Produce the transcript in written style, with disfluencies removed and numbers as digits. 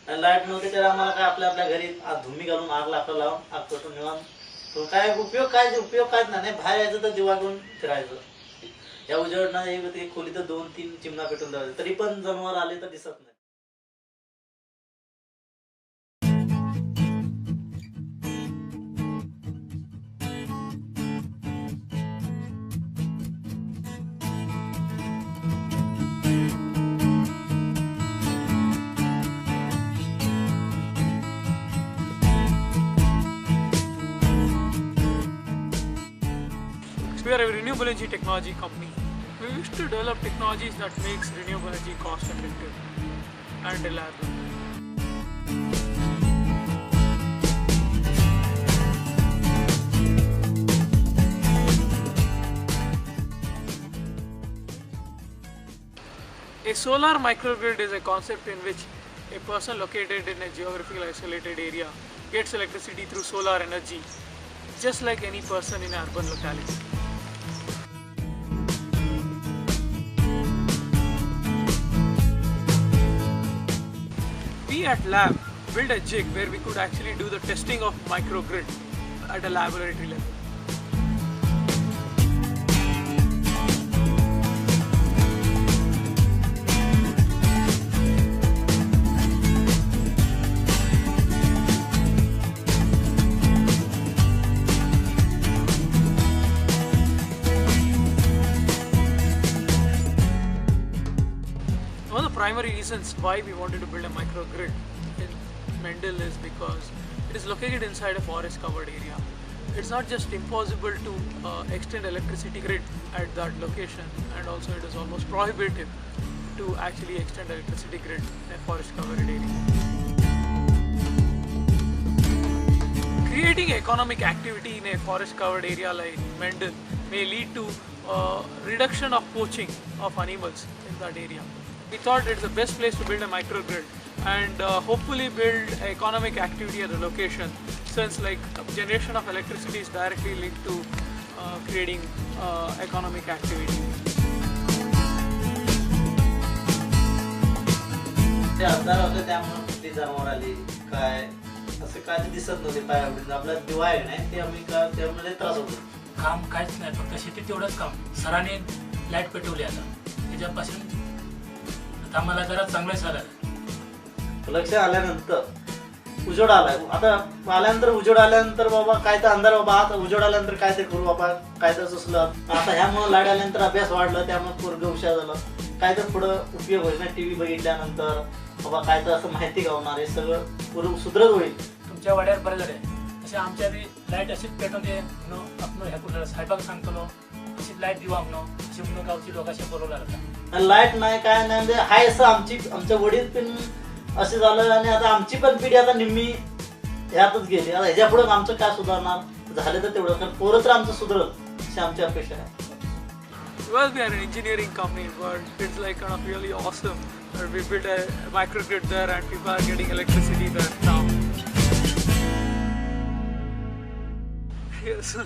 Light नव्हती तर आम्हाला काय आपल्या आपल्या घरी धुमी घालून आग लाकडं लावून आग पेटून निवांत. तो काय उपयोग कायच नाही. बाहेर यायचं तर दिवा घेऊन फिरायचं. या उजेडनं एक खोली तर 2-3 चिमणा पेटून द्यायचं, तरी पण जनावर आले तर दिसत नाही. We are a renewable energy technology company. We wish to develop technologies that makes renewable energy cost effective and reliable. A solar microgrid is a concept in which a person located in a geographically isolated area gets electricity through solar energy, just like any person in an urban locality. We at Lab built a jig where we could actually do the testing of microgrid at a laboratory level. One of the primary reasons why we wanted to build a microgrid in Mendel is because it is located inside a forest covered area. It's not just impossible to extend electricity grid at that location, and also it is almost prohibitive to actually extend electricity grid in a forest covered area. Creating economic activity in a forest covered area like Mendel may lead to reduction of poaching of animals in that area. We thought it's the best place to build a microgrid and hopefully build economic activity at the location, since like generation of electricity is directly linked to creating economic activity. ते अंधार होते त्यामुळे ती जनावर आली काय असं काय ते दिसत नव्हते पायावरून. आपला दिवा आहे नाही ते आम्ही का त्यामुळे त्रास होतो. काम काहीच नाही, फक्त शेतीत तेवढंच काम. सरांनी लाईट पेटवली आता, त्याच्यापासून आता आम्हाला जरा चांगलं झालं. लक्ष आल्यानंतर उजेड आलाय. आता आल्यानंतर उजेड आल्यानंतर बाबा काय तर अंधार बाबा आता उजेड आल्यानंतर काय ते करू बाबा काय तर सुचलं. आता ह्यामुळे लाईट आल्यानंतर अभ्यास वाढला, त्यामुळे पोरग हुशार झालं. काय तर पुढं उपयोग होईल ना. टीव्ही बघितल्यानंतर बाबा काय तर असं माहिती गावणार हे सगळं पूर्ण सुधरत होईल. तुमच्या वाड्यावर बरं झालं. तसे आमच्या लाईट अशीच पेटवते म्हणून आपण ह्या कुठं साहेबाक सांगतो अशीच लाईट दिवा म्हणून अशी म्हणून गावची लोकांशी बोलवला जातात. लाईट नाही काय नाही म्हणजे हाय असं आमच्या वडील पण असं झालं आणि आता आमची पण पिढी आता निम्मी ह्यातच गेली. आता ह्याच्या पुढे आमचं काय सुधारणार झालं तर तेवढं, कारण पोरं तर आमचं सुधरल अशी आमची अपेक्षा आहे. Well, we are an engineering company, but it's like kind of really awesome that we built a microgrid there and people are getting electricity there now. Yes.